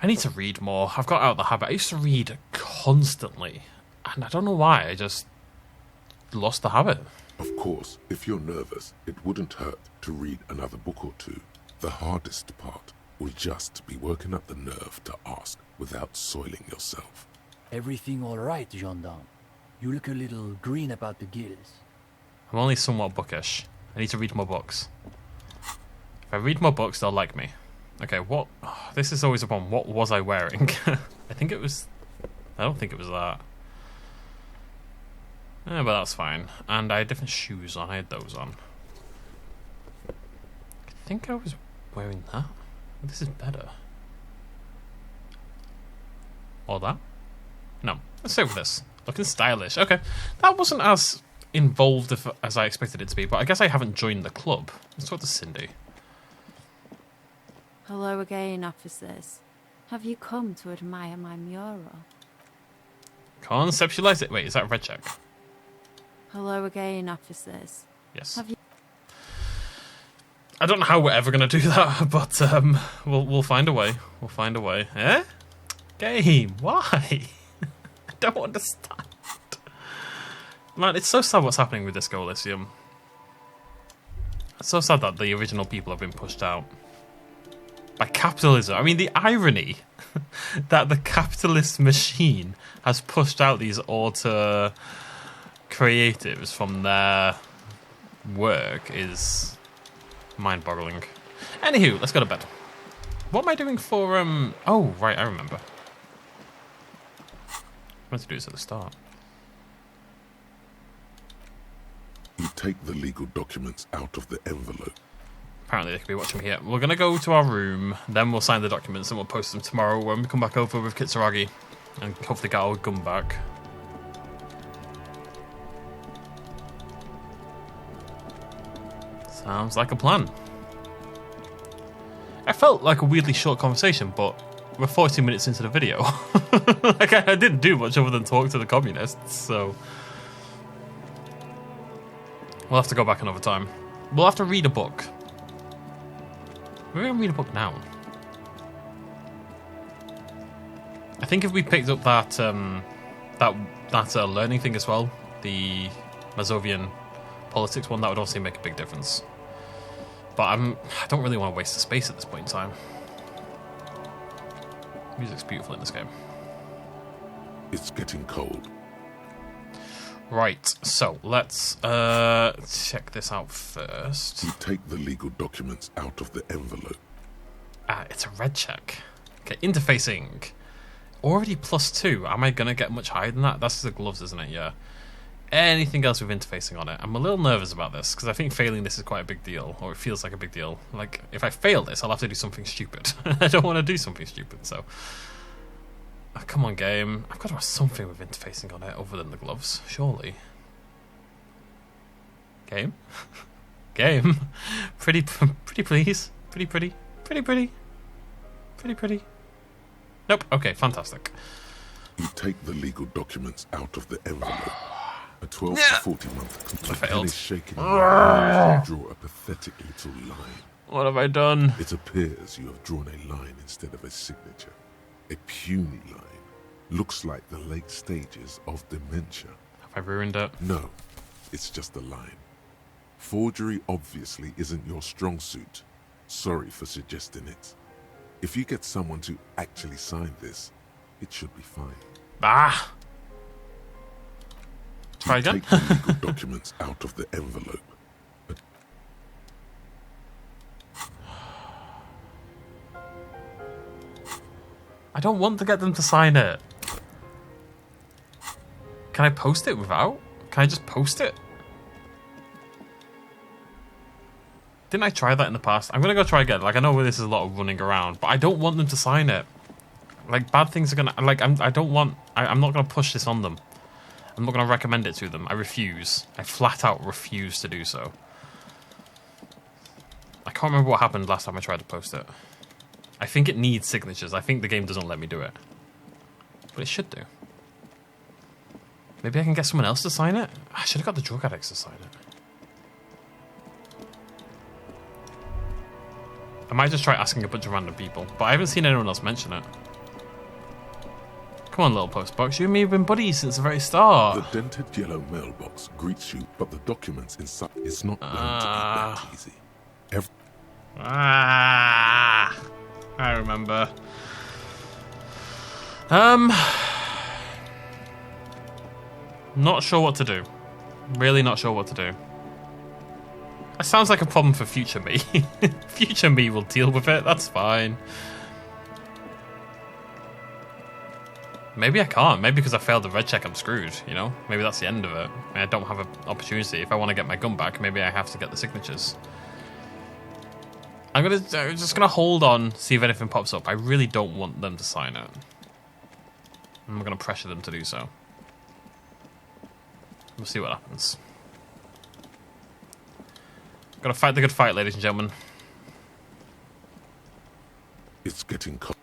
I need to read more. I've got out of the habit. I used to read constantly. And I don't know why. I just lost the habit. Of course, if you're nervous, it wouldn't hurt to read another book or two. The hardest part will just be working up the nerve to ask without soiling yourself. Everything all right, gendarme? You look a little green about the gills. I'm only somewhat bookish. I need to read more books. If I read more books, they'll like me. Okay, what... Oh, this is always a problem. What was I wearing? I think it was... I don't think it was that. Yeah, but that's fine. And I had different shoes on. I had those on. I think I was wearing that. This is better. Or that? No. Let's go with this. Looking stylish. Okay. That wasn't as involved as I expected it to be, but I guess I haven't joined the club. Let's talk to Cindy. Hello again, officers. Have you come to admire my mural? Conceptualize it. Wait, is that a red check? Hello again, officers. Yes. Have you... I don't know how we're ever going to do that, but we'll find a way. We'll find a way. Eh? Game, why? I don't understand. Man, it's so sad what's happening with Disco Elysium. It's so sad that the original people have been pushed out. By capitalism. I mean, the irony that the capitalist machine has pushed out these author creatives from their work is mind-boggling. Anywho, let's go to bed. What am I doing for, Oh, right, I remember. I meant to do this at the start. You take the legal documents out of the envelope. Apparently they could be watching me here. We're going to go to our room, then we'll sign the documents and we'll post them tomorrow when we come back over with Kitsuragi and hopefully get our gun back. Sounds like a plan. I felt like a weirdly short conversation, but we're 40 minutes into the video. Like I didn't do much other than talk to the communists, so... We'll have to go back another time. We'll have to read a book. We're going to read a book now. I think if we picked up that learning thing as well, the Mazovian politics one, that would also make a big difference. But I don't really want to waste the space at this point in time. Music's beautiful in this game. It's getting cold. Right, so let's check this out first. You take the legal documents out of the envelope. Ah, it's a red check. Okay, interfacing. Already +2. Am I going to get much higher than that? That's the gloves, isn't it? Yeah. Anything else with interfacing on it? I'm a little nervous about this, because I think failing this is quite a big deal, or it feels like a big deal. Like, if I fail this, I'll have to do something stupid. I don't want to do something stupid, so... Oh, come on, game. I've got to have something with interfacing on it other than the gloves, surely. Game? Game? Pretty please. Pretty. Nope. Okay, fantastic. You take the legal documents out of the envelope. A 12 to 14 month pen is shaking in your hand to draw a pathetic little line. What have I done? It appears you have drawn a line instead of a signature. A puny line. Looks like the late stages of dementia. Have I ruined it? No, it's just a line. Forgery obviously isn't your strong suit. Sorry for suggesting it. If you get someone to actually sign this, it should be fine. Ah! Try You again? take the legal documents out of the envelope. I don't want to get them to sign it. Can I post it without? Can I just post it? Didn't I try that in the past? I'm going to go try again. Like, I know this is a lot of running around, but I don't want them to sign it. Like, bad things are going to... Like, I'm not going to push this on them. I'm not going to recommend it to them. I refuse. I flat out refuse to do so. I can't remember what happened last time I tried to post it. I think it needs signatures. I think the game doesn't let me do it. But it should do. Maybe I can get someone else to sign it? I should have got the drug addicts to sign it. I might just try asking a bunch of random people, but I haven't seen anyone else mention it. Come on, little postbox. You and me have been buddies since the very start. The dented yellow mailbox greets you, but the documents inside is not going to be that easy. I remember. Not sure what to do. Really not sure what to do. That sounds like a problem for future me. Future me will deal with it. That's fine. Maybe I can't. Maybe because I failed the red check, I'm screwed, you know? Maybe that's the end of it. I don't have an opportunity. If I want to get my gun back, maybe I have to get the signatures. I'm just gonna hold on, see if anything pops up. I really don't want them to sign it. I'm gonna pressure them to do so. We'll see what happens. Gotta fight the good fight, ladies and gentlemen. It's getting cold.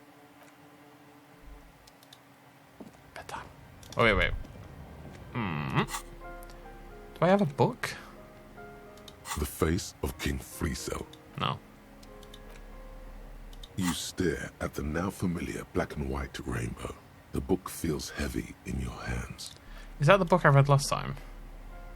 Bedtime. Oh, wait. Do I have a book? The face of King Freecell. No. You stare at the now familiar black and white rainbow. The book feels heavy in your hands. Is that the book I read last time?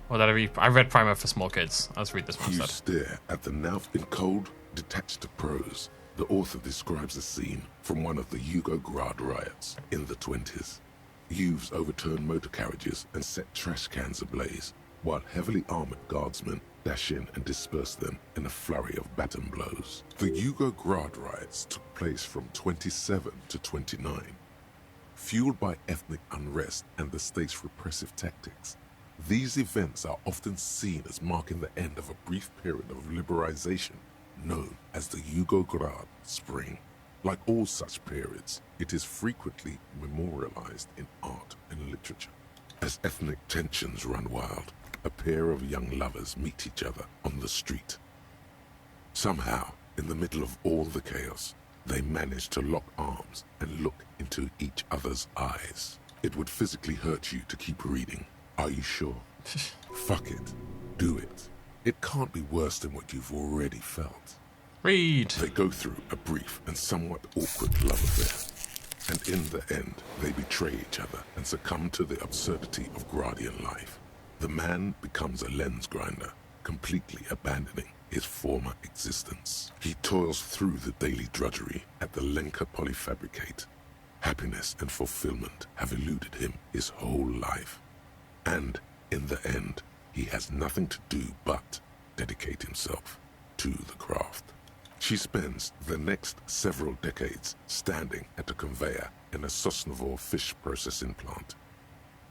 Or did I read? I read Primer for Small Kids. Let's read this one You instead. stare at the now in cold, detached prose. The author describes a scene from one of the Yugograd riots in the 20s. Youths overturned motor carriages and set trash cans ablaze, while heavily armored guardsmen dash in and disperse them in a flurry of baton blows. The Yugograd riots took place from 27 to 29. Fueled by ethnic unrest and the state's repressive tactics, these events are often seen as marking the end of a brief period of liberalization known as the Yugograd Spring. Like all such periods, it is frequently memorialized in art and literature. As ethnic tensions run wild, a pair of young lovers meet each other on the street. Somehow, in the middle of all the chaos, they manage to lock arms and look into each other's eyes. It would physically hurt you to keep reading. Are you sure? Fuck it. Do it. It can't be worse than what you've already felt. Read. They go through a brief and somewhat awkward love affair. And in the end, they betray each other and succumb to the absurdity of Gradian life. The man becomes a lens grinder, completely abandoning his former existence. He toils through the daily drudgery at the Lenka polyfabricate. Happiness and fulfillment have eluded him his whole life. And in the end, he has nothing to do but dedicate himself to the craft. She spends the next several decades standing at a conveyor in a Sosnovo fish processing plant.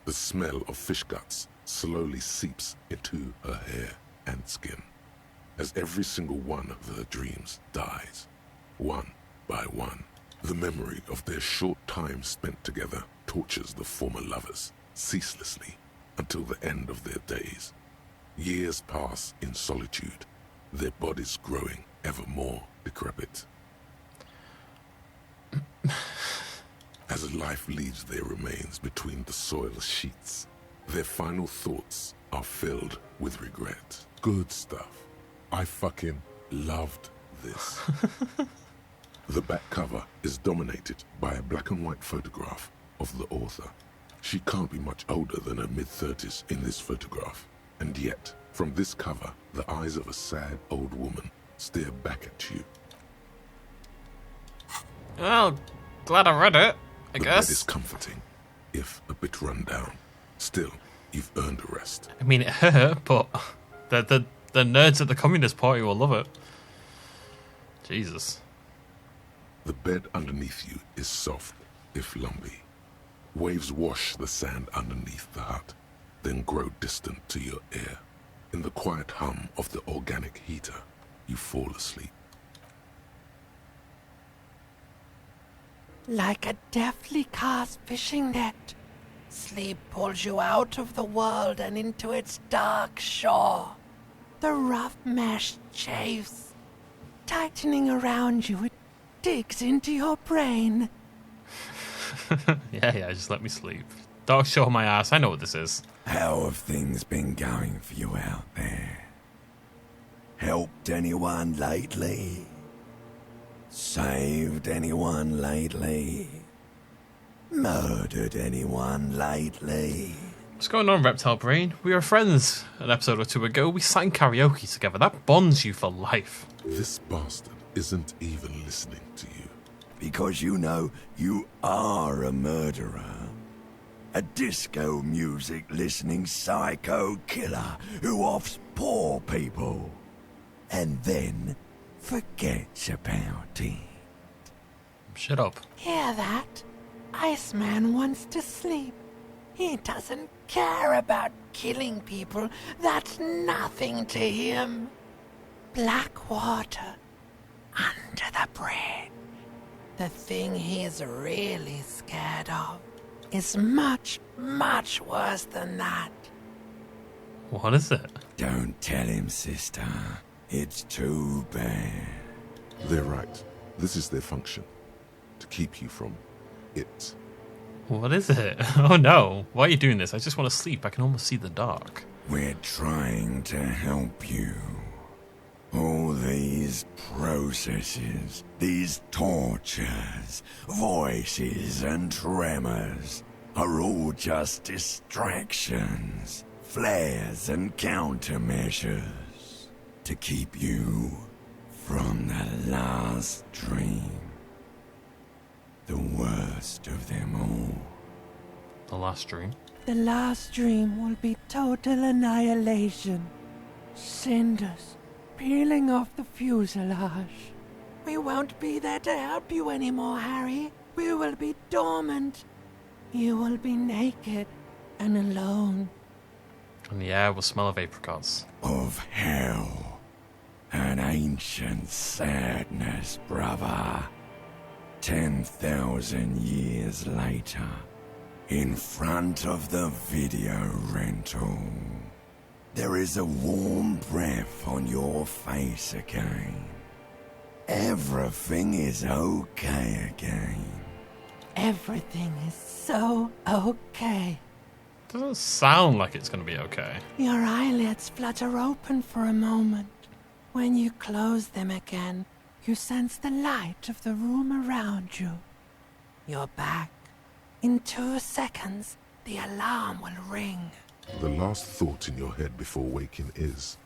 The smell of fish guts slowly seeps into her hair and skin, as every single one of her dreams dies, one by one. The memory of their short time spent together tortures the former lovers ceaselessly until the end of their days. Years pass in solitude, their bodies growing ever more decrepit. As life leaves their remains between the soil sheets, their final thoughts are filled with regret. Good stuff. I fucking loved this. The back cover is dominated by a black and white photograph of the author. She can't be much older than her mid-30s in this photograph, and yet, from this cover, the eyes of a sad old woman stare back at you. Well, glad I read it, I The guess. bed is comforting, if a bit run down. Still, you've earned a rest. I mean, it hurt, but the nerds at the Communist Party will love it. Jesus. The bed underneath you is soft, if lumpy. Waves wash the sand underneath the hut, then grow distant to your ear. In the quiet hum of the organic heater, you fall asleep. Like a deftly cast fishing net, sleep pulls you out of the world and into its dark shore. The rough mesh chafes, tightening around you, it digs into your brain. Yeah, just let me sleep. Don't show my ass, I know what this is. How have things been going for you out there? Helped anyone lately? Saved anyone lately? Murdered anyone lately? What's going on, Reptile Brain? We were friends an episode or two ago. We sang karaoke together. That bonds you for life. This bastard isn't even listening to you. Because you know you are a murderer. A disco music listening psycho killer who offs poor people. And then forgets about it. Shut up. Hear that? Iceman wants to sleep. He doesn't care about killing people. That's nothing to him. Black water under the bridge. The thing he's really scared of is much, much worse than that. What is it? Don't tell him, sister. It's too bad. They're right. This is their function. To keep you from it. What is it? Oh no. Why are you doing this? I just want to sleep. I can almost see the dark. We're trying to help you. All these processes, these tortures, voices and tremors are all just distractions, flares and countermeasures to keep you from the last dream. The worst of them all. The last dream? The last dream will be total annihilation. Cinders peeling off the fuselage. We won't be there to help you anymore, Harry. We will be dormant. You will be naked and alone. And the air will smell of apricots. Of hell. An ancient sadness, brother. 10,000 years later, in front of the video rental, there is a warm breath on your face again. Everything is okay again. Everything is so okay. Doesn't sound like it's going to be okay. Your eyelids flutter open for a moment. When you close them again, you sense the light of the room around you. You're back. In 2 seconds, the alarm will ring. The last thought in your head before waking is,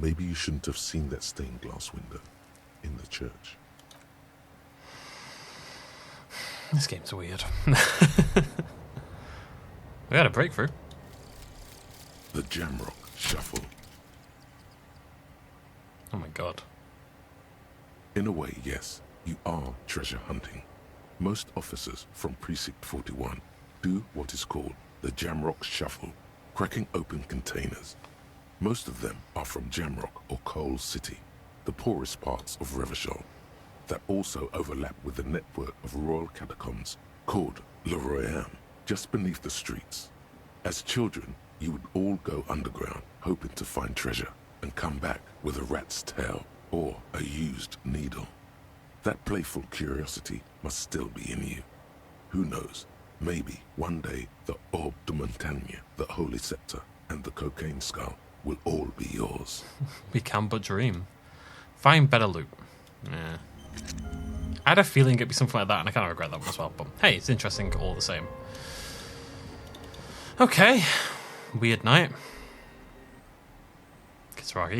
maybe you shouldn't have seen that stained glass window in the church. This game's weird. We had a breakthrough. The Jamrock Shuffle. Oh my god. In a way, yes, you are treasure hunting. Most officers from Precinct 41 do what is called the Jamrock Shuffle, cracking open containers. Most of them are from Jamrock or Coal City, the poorest parts of Revachol, that also overlap with the network of royal catacombs called Le Royaume, just beneath the streets. As children, you would all go underground, hoping to find treasure, and come back with a rat's tail or a used needle. That playful curiosity must still be in you. Who knows, maybe one day the Orbe de Montagne, the Holy Scepter, and the Cocaine Skull will all be yours. We can but dream. Find better loot. Yeah. I had a feeling it'd be something like that, and I kind of regret that one as well. But hey, it's interesting all the same. Okay. Weird night. Kitsuragi.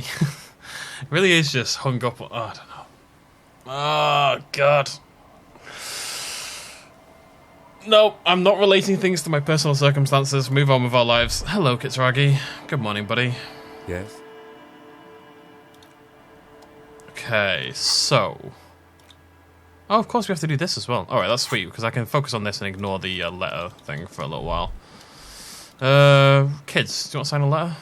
It really is just hung up. Oh, I don't know. Oh, God. No, I'm not relating things to my personal circumstances. Move on with our lives. Hello, Kitsuragi. Good morning, buddy. Yes? Okay, so... Oh, of course we have to do this as well. Alright, that's sweet, because I can focus on this and ignore the letter thing for a little while. Kids, do you want to sign a letter?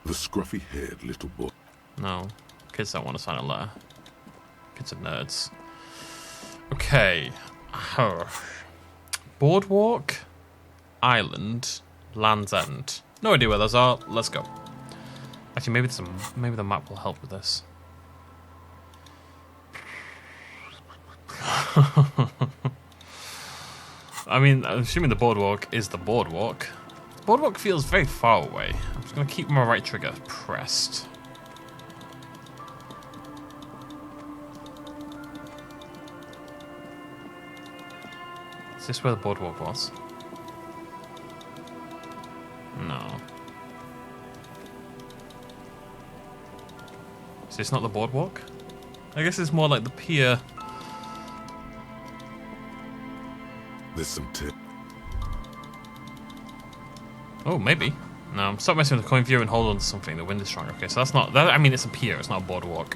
The scruffy-haired little boy. No, kids don't want to sign a letter. Kids are nerds. Okay. Boardwalk, Island, Land's End. No idea where those are. Let's go. Actually, maybe the map will help with this. I mean, I'm assuming the boardwalk is the boardwalk. The boardwalk feels very far away. I'm just going to keep my right trigger pressed. Is this where the boardwalk was? No. Is this not the boardwalk? I guess it's more like the pier. There's some tip. Oh, maybe. No, stop messing with the coin view and hold on to something. The wind is strong. Okay, so that's not... That, I mean, it's a pier. It's not a boardwalk.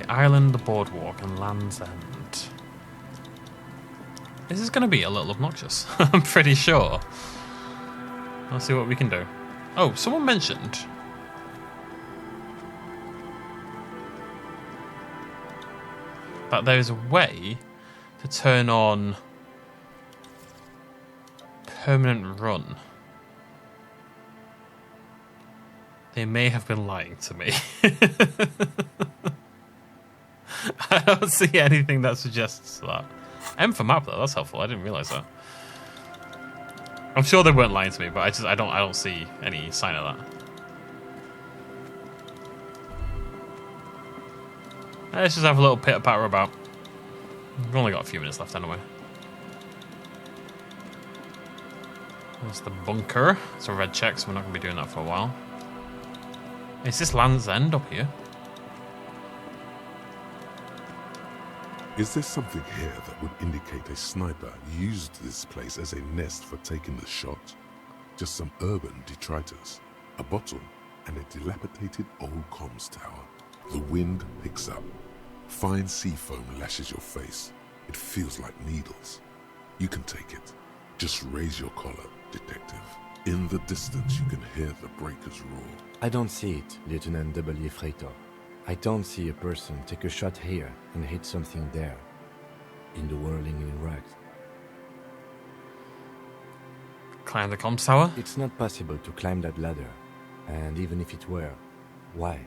The island, the boardwalk, and Land's End. This is going to be a little obnoxious. I'm pretty sure. Let's see what we can do. Oh, someone mentioned... that there is a way to turn on permanent run. They may have been lying to me. I don't see anything that suggests that. M for map though, that's helpful. I didn't realise that. I'm sure they weren't lying to me, but I don't see any sign of that. Let's just have a little pitter-patter about. We've only got a few minutes left anyway. There's the bunker. It's a red check, so we're not going to be doing that for a while. Is this Land's End up here? Is there something here that would indicate a sniper used this place as a nest for taking the shot? Just some urban detritus, a bottle, and a dilapidated old comms tower. The wind picks up. Fine sea foam lashes your face. It feels like needles. You can take it. Just raise your collar, detective. In the distance, you can hear the breakers roar. I don't see it, Lieutenant W. Freighter. I don't see a person take a shot here and hit something there. In the whirling in rags. Climb the comms tower? It's not possible to climb that ladder. And even if it were, why?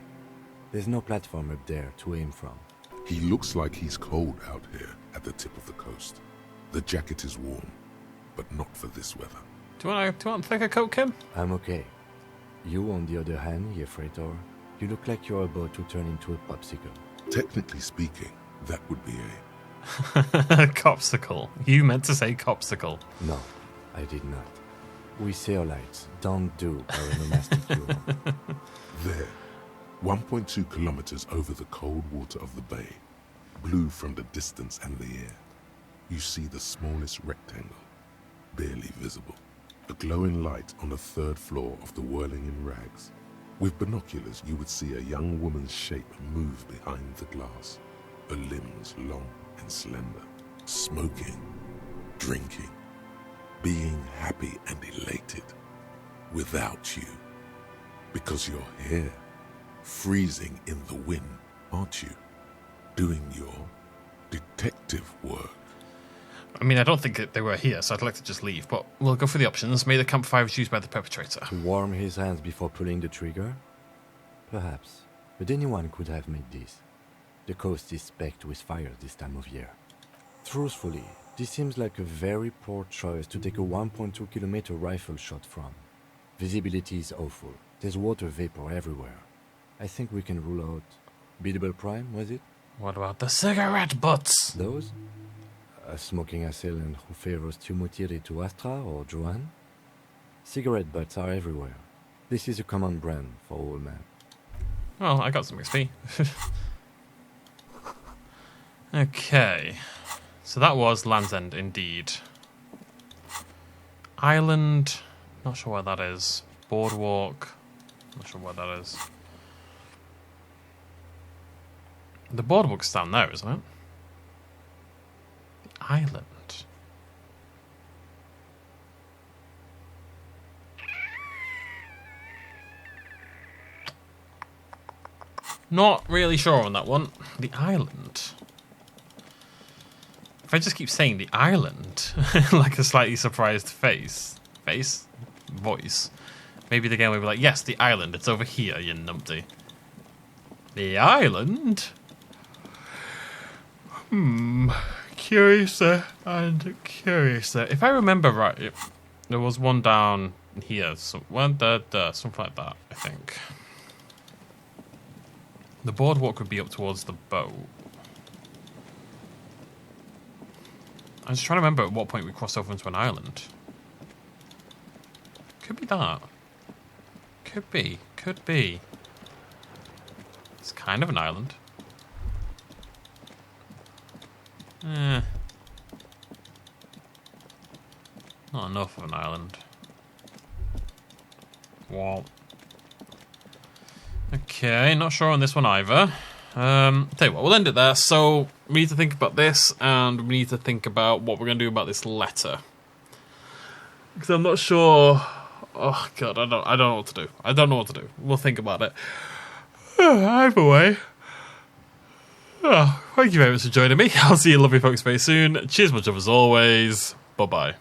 There's no platform up there to aim from. He looks like he's cold out here at the tip of the coast. The jacket is warm, but not for this weather. Do you want to take a coat, Kim? I'm okay. You, on the other hand, ye freighter, you look like you're about to turn into a popsicle. Technically speaking, that would be Copsicle. You meant to say copsicle. No, I did not. We saillites don't do paronomastic humor. There, 1.2 kilometers over the cold water of the bay, blue from the distance and the air, you see the smallest rectangle, barely visible. A glowing light on the third floor of the whirling in rags. With binoculars, you would see a young woman's shape move behind the glass, her limbs long and slender, smoking, drinking, being happy and elated, without you. Because you're here, freezing in the wind, aren't you? Doing your detective work. I mean, I don't think they were here, so I'd like to just leave, but we'll go for the options. May the campfire was used by the perpetrator. To warm his hands before pulling the trigger? Perhaps. But anyone could have made this. The coast is specked with fires this time of year. Truthfully, this seems like a very poor choice to take a 1.2 kilometer rifle shot from. Visibility is awful. There's water vapor everywhere. I think we can rule out... Biddable Prime, was it? What about the cigarette butts? Those? Smoking assailant who favors Tumutiri to Astra or Johan? Cigarette butts are everywhere. This is a common brand for all men. Well, I got some XP. Okay. So that was Land's End, indeed. Island. Not sure where that is. Boardwalk. Not sure where that is. The boardwalk's down there, isn't it? The island. Not really sure on that one. The island. If I just keep saying the island, like a slightly surprised voice, maybe the game will be like, yes, the island, it's over here, you numpty. The island? Curiouser and curiouser. If I remember right, there was one down here, something like that, I think. The boardwalk would be up towards the boat. I'm just trying to remember at what point we crossed over into an island. Could be that. Could be. It's kind of an island. Not enough of an island. Wow. Okay, not sure on this one either. Tell you what, we'll end it there. So we need to think about this, and we need to think about what we're going to do about this letter. Because I'm not sure. Oh god, I don't know what to do. I don't know what to do. We'll think about it. Either way. Thank you very much for joining me. I'll see you lovely folks very soon. Cheers much of as always. Bye bye.